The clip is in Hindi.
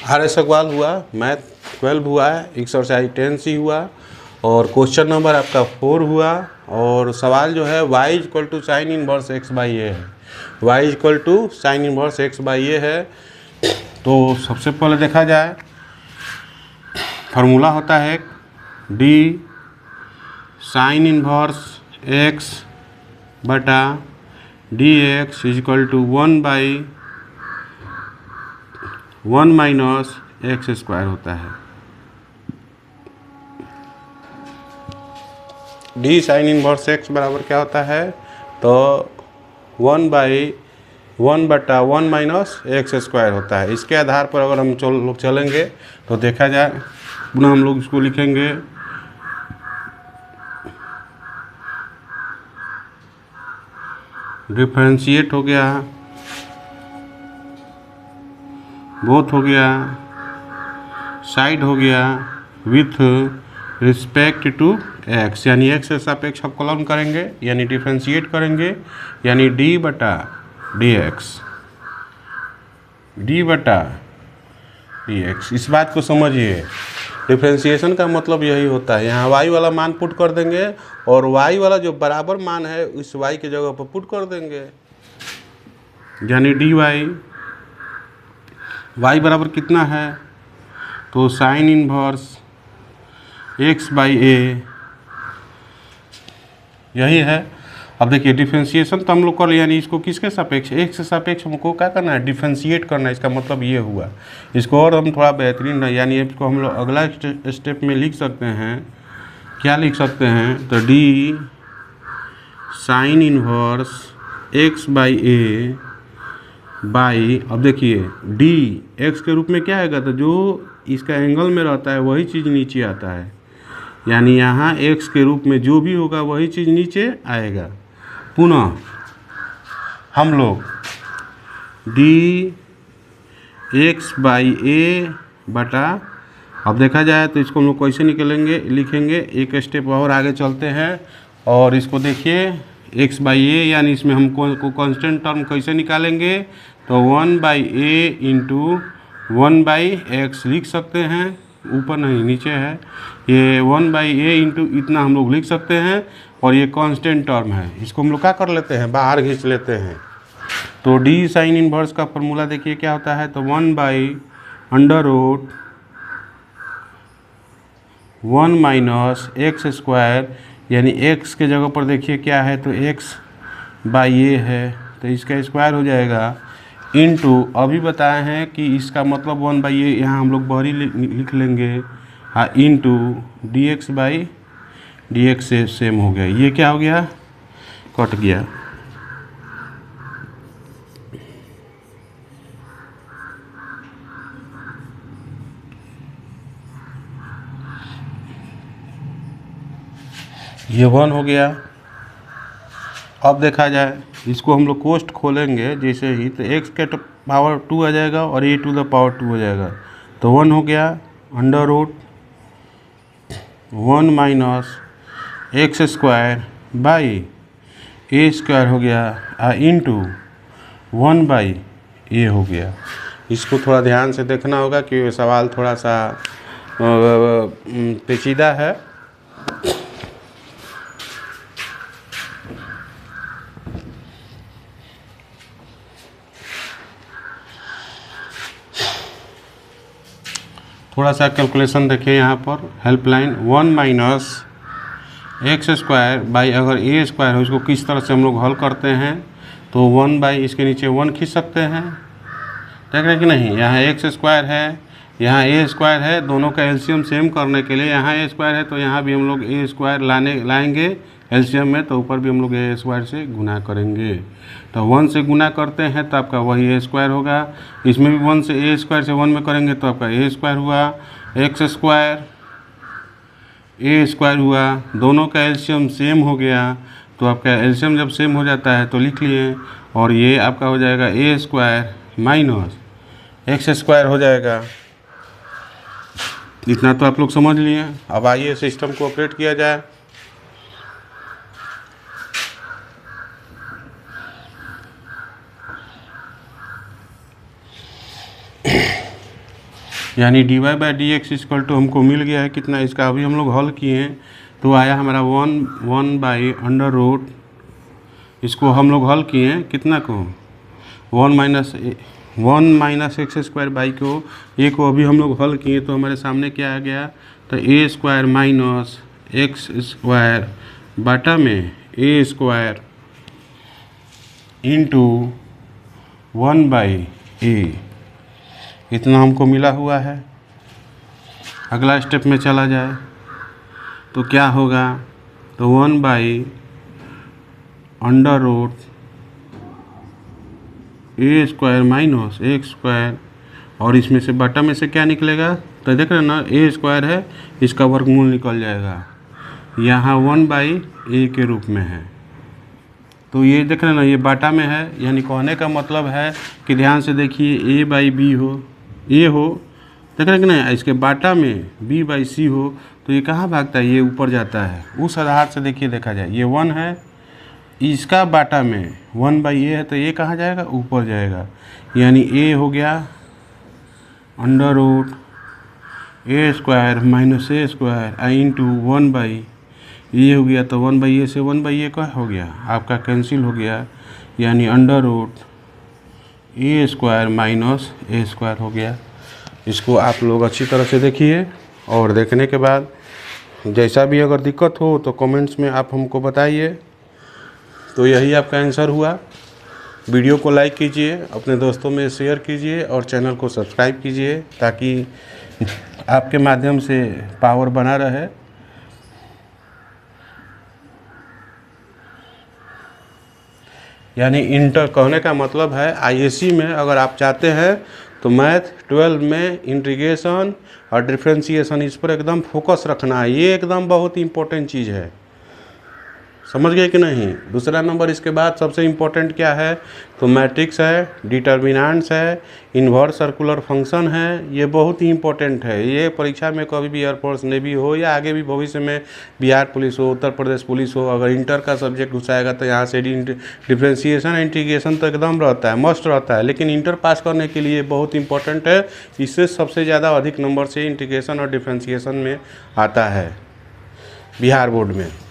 आर्य सवाल हुआ, मैथ 12 हुआ है, एक्सरसाइज 10 सी हुआ और क्वेश्चन नंबर आपका 4 हुआ। और सवाल जो है y equal to sine inverse x by a है। y equal to sine inverse x by a है। तो सबसे पहले देखा जाए, फार्मूला होता है डी साइन इनवर्स एक्स बटा d x is equal to 1/1 minus x square होता है। डी साइन इनवर्स एक्स बराबर क्या होता है, तो 1/1 माइनस एक्स स्क्वायर होता है। इसके आधार पर अगर हम लोग चलेंगे तो देखा जाए, पुनः हम लोग इसको लिखेंगे डिफरेंशिएट हो गया, बोथ हो गया, साइड हो गया विथ रिस्पेक्ट टू एक्स, यानी एक्स के सापेक्ष हम कॉलम करेंगे, यानी डिफरेंशिएट करेंगे, यानी डी बटा डी एक्स, डी बटा डी एक्स। इस बात को समझिए, डिफरेंशिएशन का मतलब यही होता है। यहाँ y वाला मान पुट कर देंगे और y वाला जो बराबर मान है उस y की जगह पर पुट कर देंगे, यानी डी वाई। y बराबर कितना है, तो साइन इनवर्स एक्स बाई ए, यही है। अब देखिए डिफरेंशिएशन तो हम लोग कर, यानी इसको किसके सापेक्ष, एक्स के सापेक्ष हमको क्या करना है, डिफरेंशिएट करना है। इसका मतलब ये हुआ। इसको और हम थोड़ा बेहतरीन है, यानी इसको हम लोग अगला स्टेप में लिख सकते हैं। क्या लिख सकते हैं, तो D sine inverse x by A by, अब देखिए डी एक्स के रूप में क्या आएगा, तो जो इसका एंगल में रहता है वही चीज़ नीचे आता है, यानी यहाँ एक्स के रूप में जो भी होगा वही चीज़ नीचे आएगा। पुनः हम लोग डी एक्स बाई ए बटा, अब देखा जाए तो इसको हम लोग कैसे निकलेंगे, लिखेंगे एक स्टेप और आगे चलते हैं। और इसको देखिए एक्स बाई ए, यानी इसमें हम को कांस्टेंट टर्म कैसे निकालेंगे, तो 1/a इंटू 1/x लिख सकते हैं, ऊपर नहीं नीचे है, ये 1/a इंटू इतना हम लोग लिख सकते हैं। और ये कांस्टेंट टर्म है, इसको हम लोग क्या कर लेते हैं, बाहर खींच लेते हैं। तो डी साइन इनवर्स का फॉर्मूला देखिए क्या होता है, तो 1/√1 माइनस एक्स स्क्वायर, यानी एक्स के जगह पर देखिए क्या है, तो एक्स बाई ए है, तो इसका स्क्वायर हो जाएगा, इनटू अभी बताए हैं कि इसका मतलब 1/a यहाँ हम लोग बाहरी लिख लेंगे, हाँ, into D x by d x से सेम हो गया। ये क्या हो गया, कट गया। ये 1 हो गया। अब देखा जाए, इसको हम लोग कोष्ट खोलेंगे जैसे ही, तो x के पावर 2 आ जाएगा और a टू द पावर 2 हो जाएगा, तो 1 हो गया, √1 minus x square by A square हो गया, इंटू 1/a हो गया। इसको थोड़ा ध्यान से देखना होगा कि सवाल थोड़ा सा पेचीदा है। थोड़ा सा कैलकुलेशन देखिए यहाँ पर, helpline 1 minus x square by, अगर ए स्क्वायर हो इसको किस तरह से हम लोग हल करते हैं, तो 1/, इसके नीचे 1 खींच सकते हैं, देख रहे कि नहीं, यहाँ एक्स स्क्वायर है, यहाँ ए स्क्वायर है, दोनों का एलसीएम सेम करने के लिए यहाँ ए स्क्वायर है तो यहाँ भी हम लोग ए स्क्वायर लाएंगे एलसीएम में, तो ऊपर भी हम लोग ए स्क्वायर से गुना करेंगे। तो 1 से गुना करते हैं तो आपका वही ए स्क्वायर होगा, इसमें भी 1 से ए स्क्वायर से 1 में करेंगे तो आपका ए स्क्वायर हुआ, एक्स स्क्वायर ए स्क्वायर हुआ, दोनों का एलसीएम सेम हो गया, तो आपका एलसीएम जब सेम हो जाता है तो लिख लिए, और ये आपका हो जाएगा ए स्क्वायर माइनस एक्स स्क्वायर हो जाएगा। इतना तो आप लोग समझ लिए। अब आइए सिस्टम को ऑपरेट किया जाए। यानी dy by d x equal to हमको मिल गया है कितना, इसका अभी हम लोग हल किए हैं तो आया हमारा 1/√, इसको हम लोग हल किए हैं कितना को 1 माइनस एक्स स्क्वायर बाई को ए को अभी हम लोग हल किए तो हमारे सामने क्या आ गया, तो ए स्क्वायर माइनस एक्स स्क्वायर बटा में ए स्क्वायर इंटू 1/a, इतना हमको मिला हुआ है। अगला स्टेप में चला जाए तो क्या होगा, तो 1/√a square minus x square, और इसमें से बटा में से क्या निकलेगा, तो देख रहे हैं ना ए स्क्वायर है, इसका वर्गमूल निकल जाएगा, यहाँ 1/a के रूप में है। तो ये देख रहे हैं ना ये बाटा में है, यानी कहने का मतलब है कि ध्यान से देखिए a बाई बी हो, ए हो, देख रहे हैं कि नहीं, इसके बाटा में b बाई सी हो तो ये कहाँ भागता है, ये ऊपर जाता है। उस आधार से देखिए देखा जाए ये 1 है, इसका बाटा में 1/a है तो ये कहाँ जाएगा, ऊपर जाएगा, यानी a हो गया √a square minus A square into 1/a हो गया, तो 1/a से 1/a का हो गया आपका कैंसिल हो गया, यानी √a square minus A square हो गया। इसको आप लोग अच्छी तरह से देखिए और देखने के बाद जैसा भी अगर दिक्कत हो तो कमेंट्स में आप हमको बताइए। तो यही आपका आंसर हुआ। वीडियो को लाइक कीजिए, अपने दोस्तों में शेयर कीजिए और चैनल को सब्सक्राइब कीजिए ताकि आपके माध्यम से पावर बना रहे। यानी इंटर कहने का मतलब है आईएससी में अगर आप चाहते हैं तो मैथ 12 में इंटीग्रेशन और डिफरेंशिएशन इस पर एकदम फोकस रखना है, ये एकदम बहुत इंपॉर्टेंट चीज़ है, समझ गए कि नहीं। दूसरा नंबर इसके बाद सबसे इम्पोर्टेंट क्या है, तो मैट्रिक्स है, डिटर्मिनेंट्स है, इन्वर्स सर्कुलर फंक्शन है, ये बहुत ही इंपॉर्टेंट है। ये परीक्षा में कभी भी एयरफोर्स नेवी हो या आगे भी भविष्य में बिहार पुलिस हो, उत्तर प्रदेश पुलिस हो, अगर इंटर का सब्जेक्ट घुसाएगा तो यहाँ से डिफ्रेंशिएशन इंटीग्रेशन तो एकदम रहता है, मस्ट रहता है, लेकिन इंटर पास करने के लिए बहुत इंपॉर्टेंट है। इससे सबसे ज़्यादा अधिक नंबर से इंटीग्रेशन और डिफ्रेंशिएशन में आता है बिहार बोर्ड में।